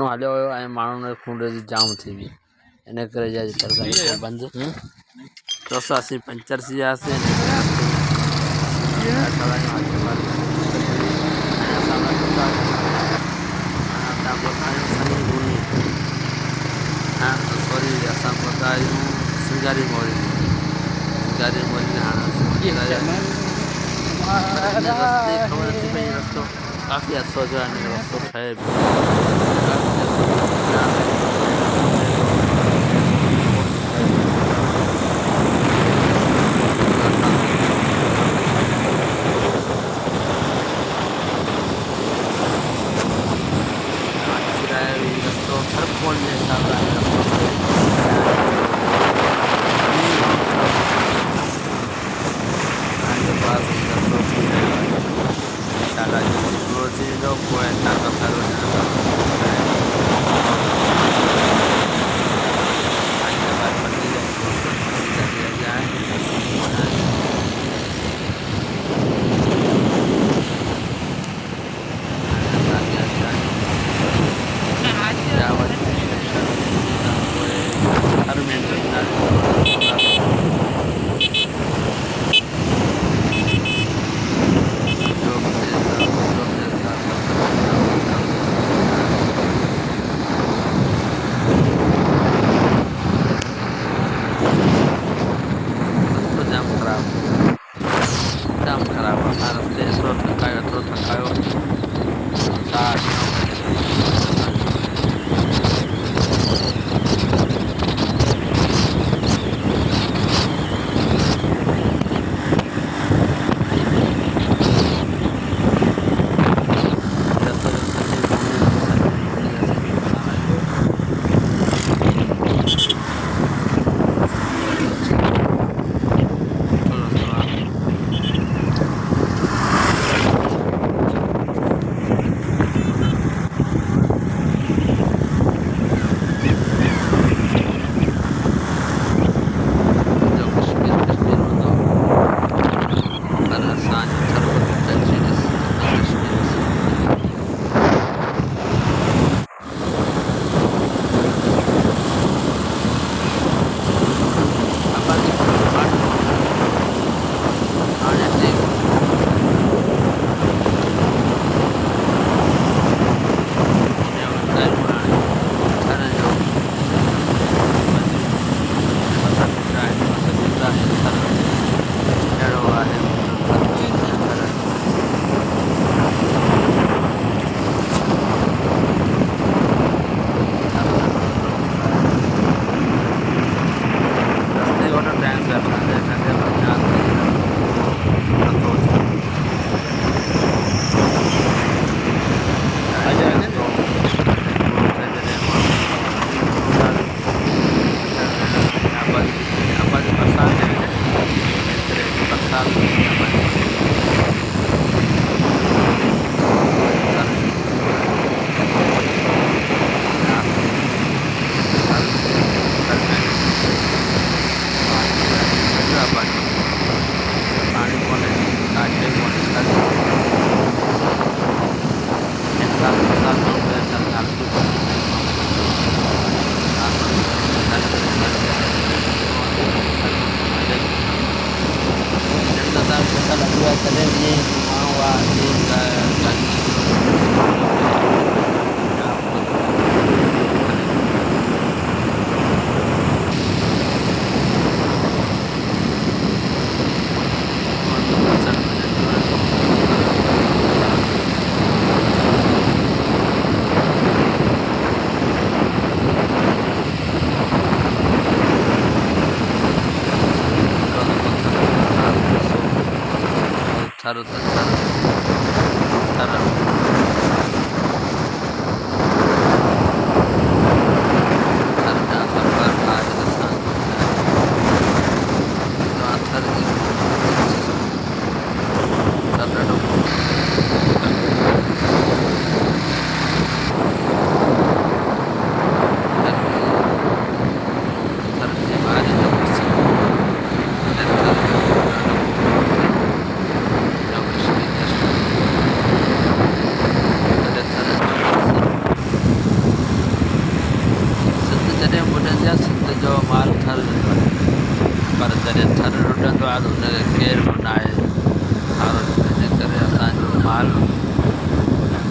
महीनो हलियो हुयो ऐं माण्हुनि जे खूंड जी जाम थी हुई, इन करे जा दरगाह बंदि। चौसा असीं पंचर थी वियासीं, सॉरी असां पहुता आहियूं सिंगारी मोरी सिंगारी मोरी रस्ते ख़बर नथी पई रस्तो काफ़ी अरसो थियो आहे, रस्तो ठहे रस्तो हर कोन जे हिसाब सां जाम ख़राब आहे। असां रस्ते एतिरो थकायो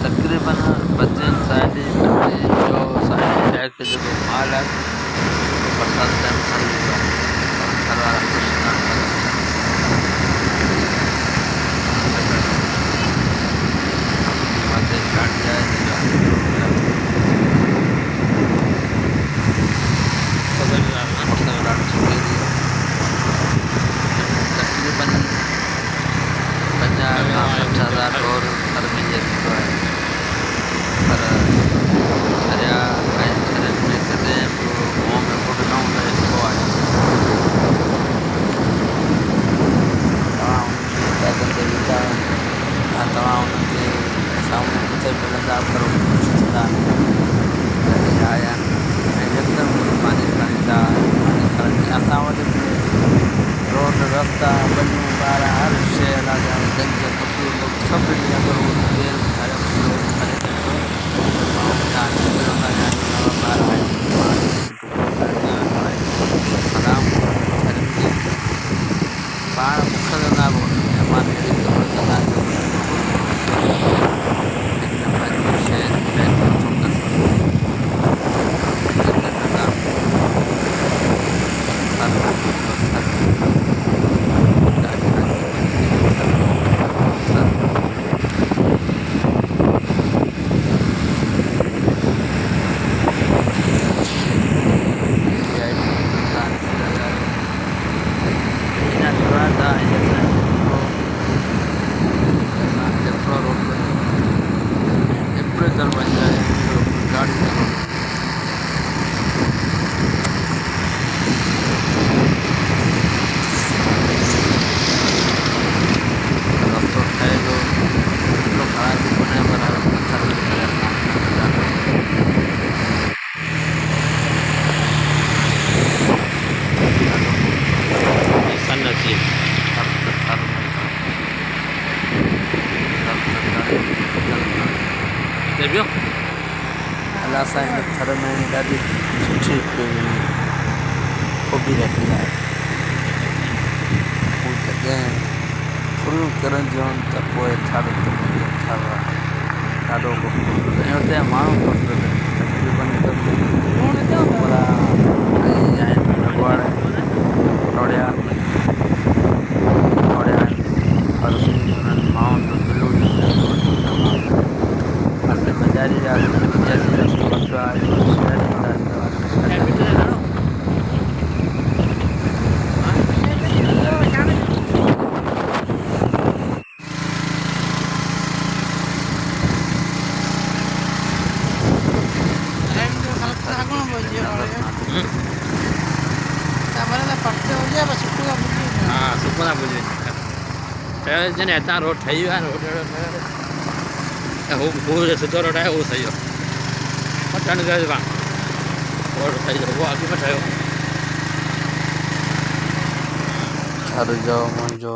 तकरीबन बच्चन साइड जो साइड टैग के जो माल है बरसात टाइम सर वाला काट जाए तकरीबन 50,000 और सर में जैसे है पर खरिया खरे में कदे गाँव में फुट ना होता है तो है तमाम उनके सामने कुछ मिलंदा पर आया एकदम पानी खरीदा असां वटि रोड रस्ता बनियूं ॿार हर शइ लॻा गंज सभु अगरि उहो तेल पाण मुखंदा महिमान अलाह सां हिन थर में ॾाढी सुठी खूबी रखी आहे हू जॾहिं फुल किरंदियूं आहिनि त पोइ थर ॾाढो ख़ूबसूरत ऐं हुते माण्हू ख़ूबसूरत तकरीबन उमरा आहिनि रगवाड़ नोड़िया और उन्हनि माण्हुनि जो दिलि मज़ारी हाँ सुखना बुझे जने हितां रोड ठही वियो आहे रोड हू सिधो रोड आहे उहो सही हो टर्न कयो पाण रोड ठही वियो उहो अॻु में ठहियो थर जो मुंहिंजो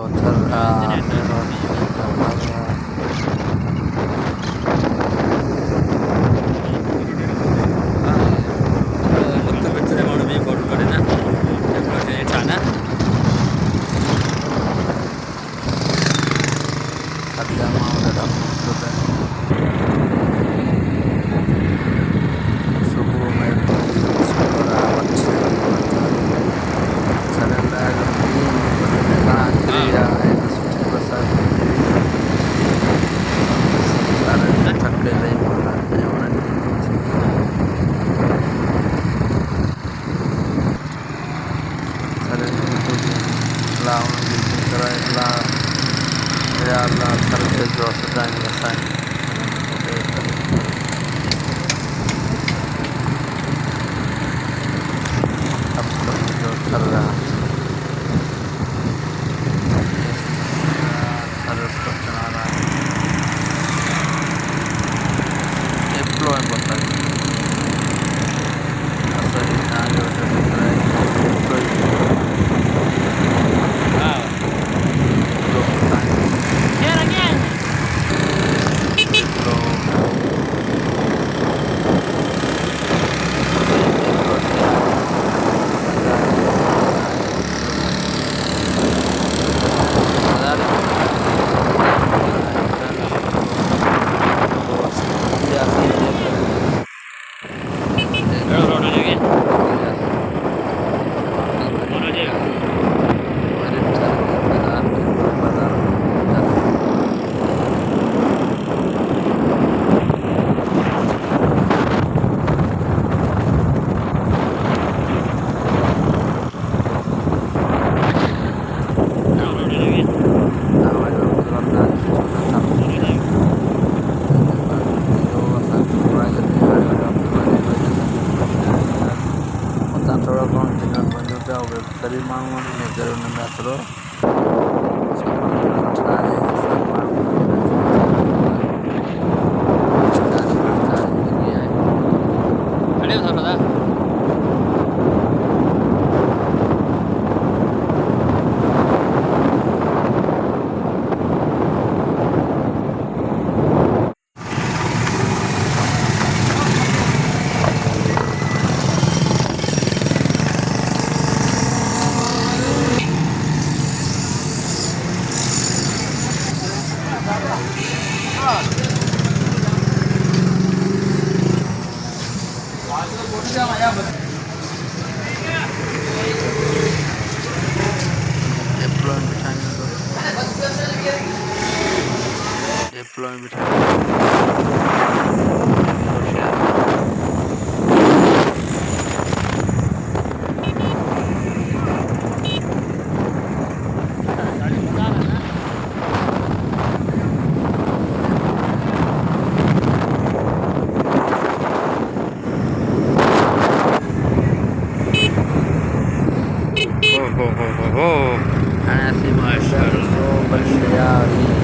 थोरो أنا في معشر الصوب الشياري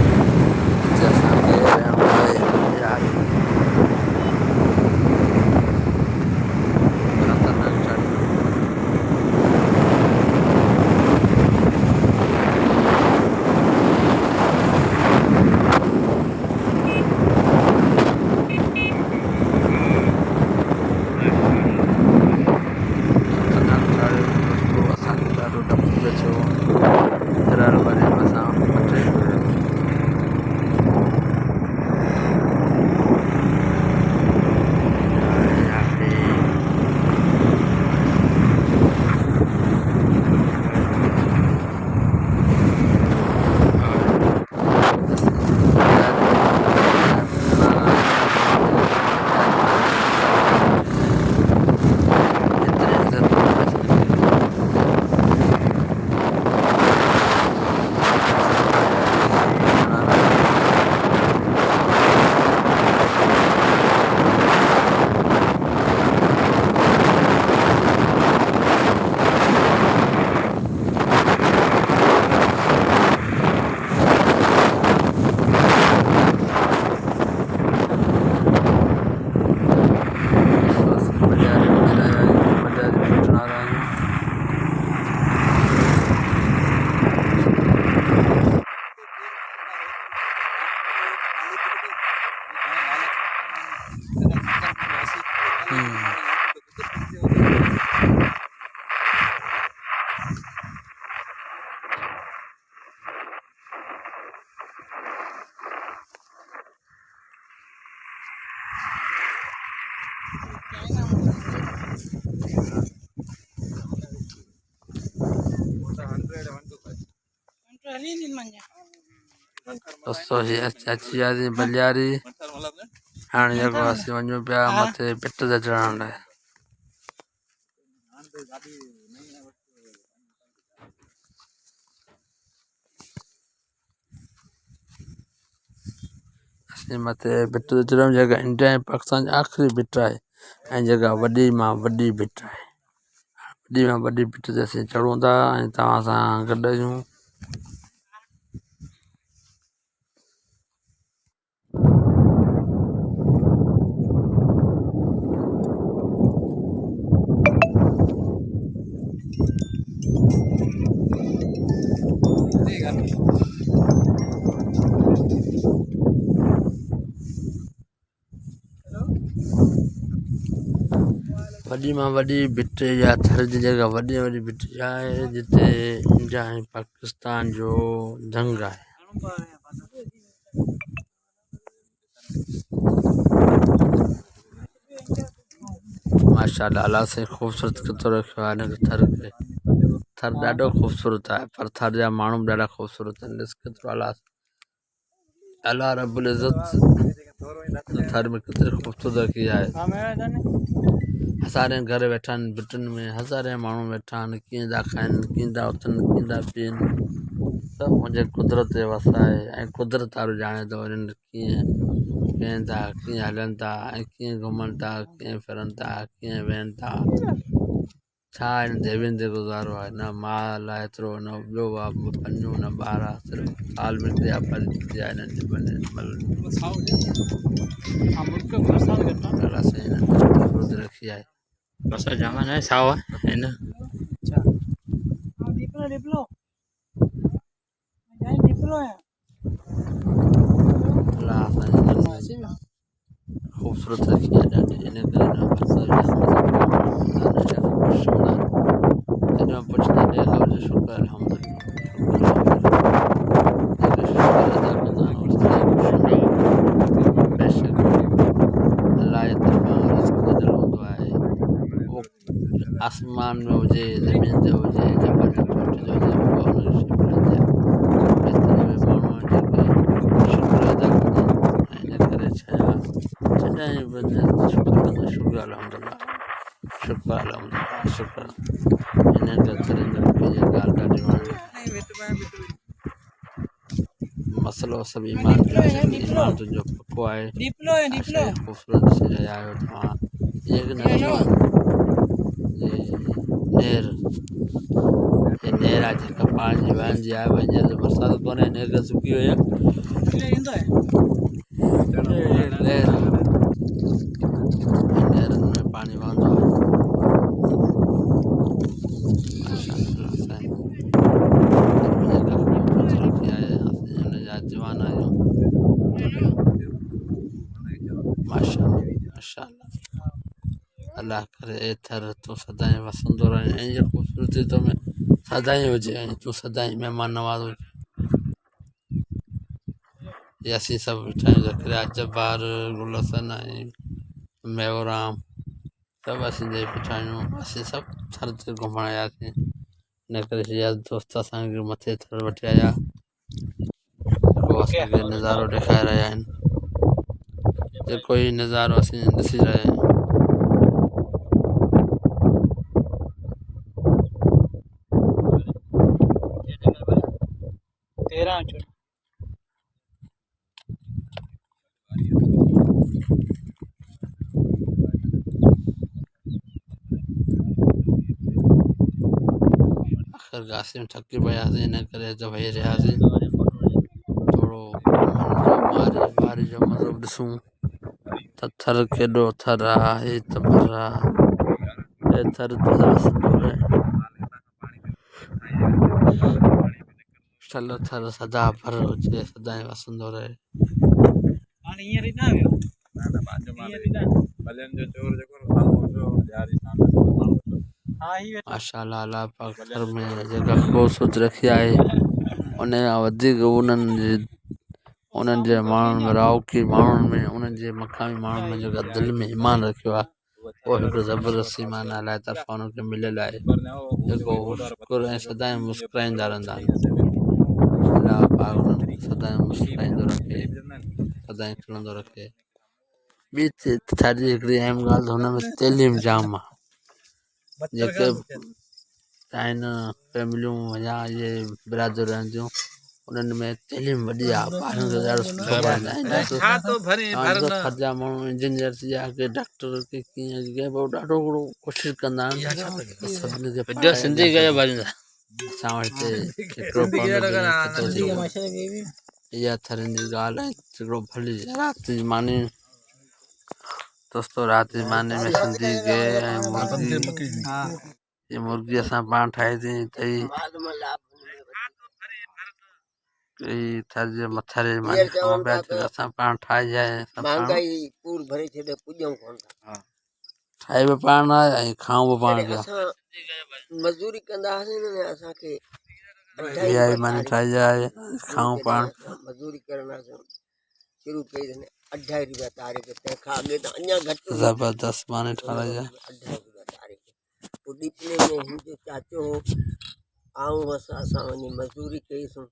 दोस्तों अची वियासीं बलियारी हाणे जेको असीं वञूं पिया मथे पिट ते चढ़ण लाइ असीं मथे पिट ते चढ़ूं जेका इंडिया ऐं पाकिस्तान जी आख़िरी पिट आहे ऐं जेका वॾी मां वॾी पिट आहे वॾी मां वॾी पिट ते असीं चढ़ूं था ऐं तव्हां सां गॾु आहियूं वॾी मां वॾी भिट या थर जी जगह वॾी वॾी भिट आहे जिते इंडिया ऐं पाकिस्तान जो जंग आहे माशाअल्लाह अल्लाह से ख़ूबसूरत केतिरो रखियो आहे हिन थर खे थर ॾाढो ख़ूबसूरत आहे पर थर जा माण्हू बि ॾाढा ख़ूबसूरत आहिनि ॾिस केतिरो अल्लाह रब्बुल इज़्ज़त थर में केतिरी ख़ूबसूरत रखी आहे हज़ारे घर वेठा आहिनि भिटुनि में हज़ारे माण्हू वेठा आहिनि कीअं था खाइनि कीअं था उथनि कीअं था पीअनि सभु मुंहिंजे कुदरत जे वस आहे ऐं कुदरत वारो ॼाणे थो वञनि कीअं पीअनि था कीअं हलनि था ऐं कीअं घुमनि था कीअं फिरनि था कीअं वेहनि था छा हिन देवेंद्र गुज़ारो आहे न माल आहे एतिरो न ॿियो आहे पनियूं न ॿार आहे सिर्फ़ु साल में टे आबादी थींदी आहे हिननि जी ॾाढा सही हिननि रखी आहे बस जामन है साव है ना खूबसूरत रखी आहे ॾाढी इन करे पुछंदा शुक्र आसमान में हुजे ज़मीन ते हुजे जबल ते हुजे शुक्र अदा कंदा इन करे जॾहिं शुक्र अलहमदुलिल्लाह शुक्र अलहमदुलिल्लाह शुक्र इन करे ॻाल्हि ॾाढी वणंदी मसलो सभु ईमान तुंहिंजो पको आहे ख़ूबसूरत शइ आयो तव्हां इहे न नेर आहे जेका पाणी जी वहंदी आहे भई हींअर बरसाति कोन्हे नेर सुकी वई आहे नेरनि में पाणी वहंदो आहे हुनजा जवान आहियूं माशा अल्लाह करे एथर तूं सदाईं वसंदो रहे ऐं इहा ख़ूबसूरती तो में सदाईं हुजे ऐं तूं सदाईं महिमान नवाज़ हुजे इहे असीं सभु वेठा आहियूं ज़करिया जब्बार गुलसन ऐं मेवराम सभु असीं वेठा आहियूं असीं सभु थर ते घुमण आयासीं इन करे इहा दोस्त असांखे मथे थर वठी आया असांखे नज़ारो ॾेखारे रहिया आहिनि जेको ई नज़ारो असीं ॾिसी रहिया आहियूं आख़िरकार में थकी पियासीं इन करे त वेही रहियासीं थोरो बारी जो मज़ो ॾिसूं त थर केॾो थर आहे त भर आहे थर चलो थर सदा भर हुजे सदाईं वसंदो रहे माशाअल्लाह अल्लाह पाक घर में जेका ख़ूबसूरत रखी आहे उन खां वधीक उन्हनि जे माण्हुनि में राउकी माण्हुनि में उन्हनि जे मक़ामी माण्हुनि में जेका दिलि में ईमान रखियो आहे उहो हिकिड़ो ज़बरदस्त ईमान अलाह तरफ़ां उन्हनि खे मिलियल आहे जेको शुकुर ऐं सदाईं मुस्कुराईंदा रहंदा आहिनि अलाह पाक उन्हनि खे सदाईं मुस्कुराईंदो रखे सदाईं खिलंदो रखे ॿी थरी हिकिड़ी अहम ॻाल्हि त हुन में तइलीम जाम आहे जेके आहिनि फैमिलियूं या इहे बिरादरियूं रहंदियूं उन्हनि में तइलीम वॾी आहे ॿारनि खे ॾाढो सुठो पढ़ाईंदा आहिनि थर जा माण्हू इंजीनियर थी विया के डॉक्टर के कीअं के पोइ ॾाढो हिकिड़ो कोशिशि कंदा आहिनि सभिनी खे असां वटि इहा थरनि जी ॻाल्हि आहे हिकिड़ो भली राति जी मानी दोस्तो राति जी मानी में सिंधी गे ऐं मुर्गी असां पाण ठाहीसीं तई थर जे मथारे असां पाण ठाही आहे ठाही बि पाण आहे ऐं खाऊं बि पाण पिया मज़दूरी कंदा हुआसीं असांखे मानी ठाही आहे खाऊं पाण मज़दूरी करण शुरू कई 28 रुपया तारीख़ तंहिंखां अॻे त अञा घटि ज़बरदस्त मानी ठाही आहे 28 रुपया तारीख़ पोइ ॾिपने में हिंदो चाचो हो आऊं हुअसि असां वञी मज़दूरी कईसीं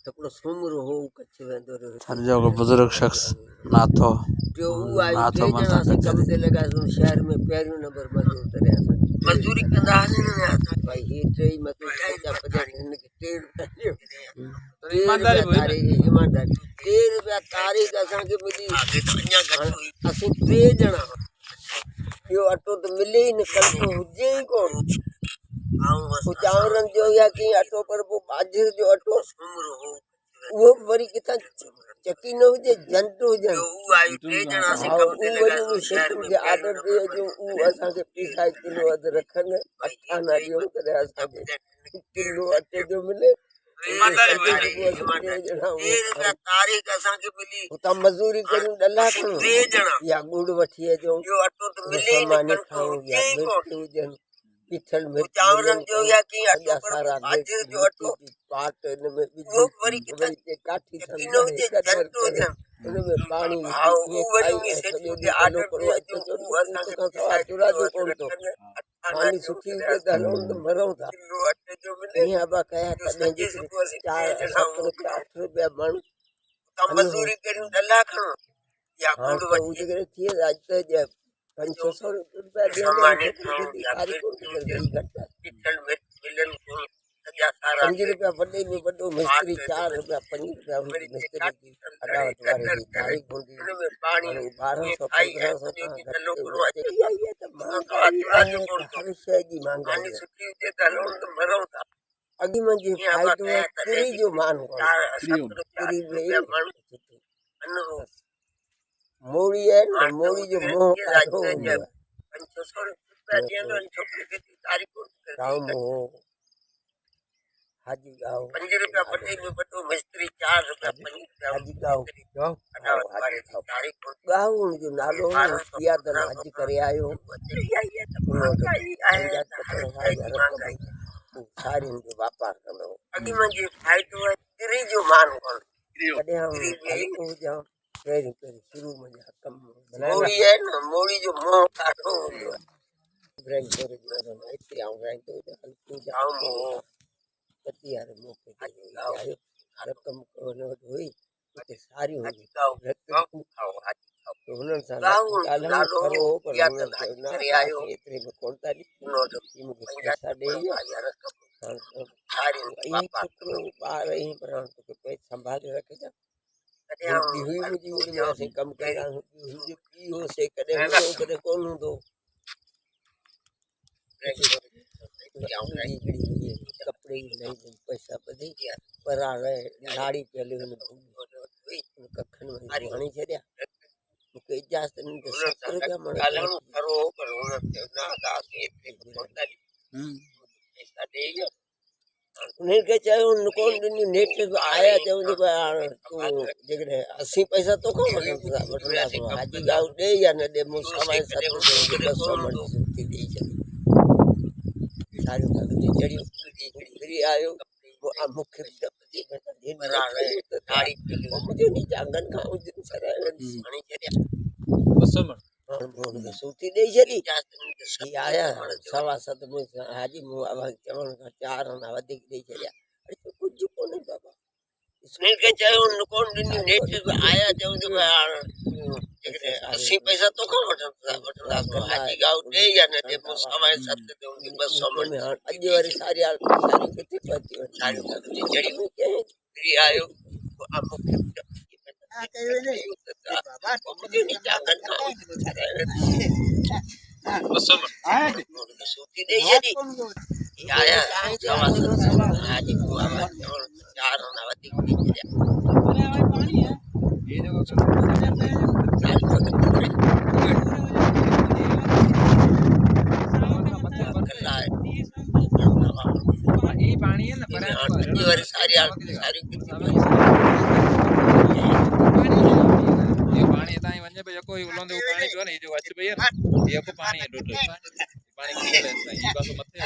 हिकिड़ो सूमर हो कच्छ वेंदो रहियो थर जो बुज़ुर्ग शख़्स नाथो कम ते लॻासीं शहर में पहिरियों नंबर मज़दूर तॾहिं असां मज़दूरी कंदा हुआसीं भाई हे टई मज़दूर हिनखे 3 रुपया ईमानदारी 3 रुपया तारीख़ असांखे मिली असीं 3 ॼणा यो अटो तो मिले ही न कल तो हुजे ही कोन वो चावरन जो या कि अटो पर वो बाजरे जो अटो वो वरी किथा चकी न हुजे जंतु हुजन हाँ उ वरी उन सेठन के आर्डर दे जो उ असा के पिसाई किलो अध रखन अठा ना दियो करे असा के किलो अटे जो मिले उता मजूरी करूं डला खाऊं या गुड़ वठी जो सामान खाऊं या मिर्च हुजन पिठल मिर्च चावरन जो या कि अटो सारा बाजरे जो अटो पाट इन में वरी के काठी थन उनमें पानी ये खाई सॼो ॾींहुं कलो करो अचो तो का सवा चुरा जो कोन तो पानी सुठी के दलो तो मरो था यहाँ बा कया कदें जी 4-7-8 बण मजदूरी करूं डला खाऊं या गुड़ वठी करे थी आज तो 500 रुपया दे कारी को पिठल मिर्च मिलन को 5 रुपया वॾे में वॾो मिस्त्री 4 रुपया 5 रुपया मिस्त्री की अदावत वारे की तारीख होंदी पानी 1200-1500 हर शइ जी महंगाई सुठी हुजे त हलो त मरो था अॻी मंझि फ़ाइदो आहे पूरी जो मान पूरी मोड़ी है न मोड़ी जो मोह ॾाढो हूंदो आहे 500 रुपया ॾियणो छोकिरे खे तारीख गांव मोह हाजी गांव 5 रुपया वॾे में वॾो मिस्त्री 4 रुपया 5 रुपया हाजी गांव गांव जो नालो किया त हज करे आयो सारी जो व्यापार कंदो अॻी मंझि फ़ाइदो आहे तिरी जो मान कोन कॾहिं हल्को हुजां पहिरीं शुरू में कम मोड़ी है न मोड़ी जो मोह ॾाढो हूंदो आहे ब्रेंच जो हिते आऊं ब्रेंच जो हल्को जाम मोह पति यार मौके ते आयो रकम कोन हुई उते सारी हुई रकम तो हुननि सां ॻाल्हाइण करो पर हुननि आयो एतिरे में कोन था ॾियूं मूंखे पैसा ॾेई इहे छोकिरो ॿार इहे पर तोखे पैसा संभाले रखजां हुई मुंहिंजी उन में असीं कमु कंदा हुई पी हो से कॾहिं हूंदो कॾहिं कोन हूंदो कपड़े नहीं पैसा बधी पर लाड़ी पहले कखन में हणी छॾिया मूंखे इजाज़त न 70 रुपया मण करो पर उन्हें के चयो कोन ॾिनी नेट आया चयो जो तूं जेकॾहिं 80 पैसा तो खां वठंदा हाजी गांव ॾे या न ॾे मूं सवाइ 200 मण सुठी ॾेई छॾी सारियूं कागज़ चढ़ियूं फिरी आयो मूंखे सूती ॾेई छॾी आया 7.25 में हाजी मूं चवण खां 4 आना वधीक ॾेई छॾिया कुझु कोन्हे बाबा इसने के चयो कोन ॾिनी नेट आया चयो जो 80 पैसा तो खां वठंदा हाजी गांव ॾे या न ॾे मूं सवाइ 7 ते 200 में अॼु वरी सारी किथे पहुची वञे सारियूं जड़ी फ्री आयो मूंखे सूती ॾेई छॾी आया हाजी चार आना वधीक ॾेई छॾिया वरी सारी पानी ताई वने पे कोई उलोंदे पानी पियो ने जो अच पे ये को पानी है टोटल पानी की ले ये बस मथे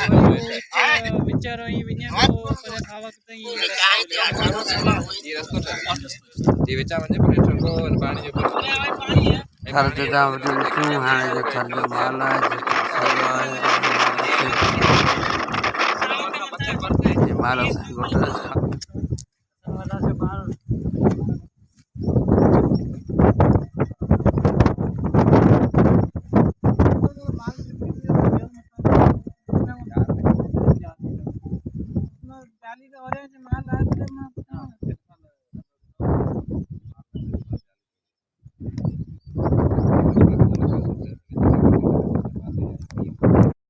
विचारो ही विने को पर खावा तई ये रस्तो ये विचार वने पर को पानी जो पानी है थर जदा क्यों हाने जो थर जो माल है ये माल से गोटा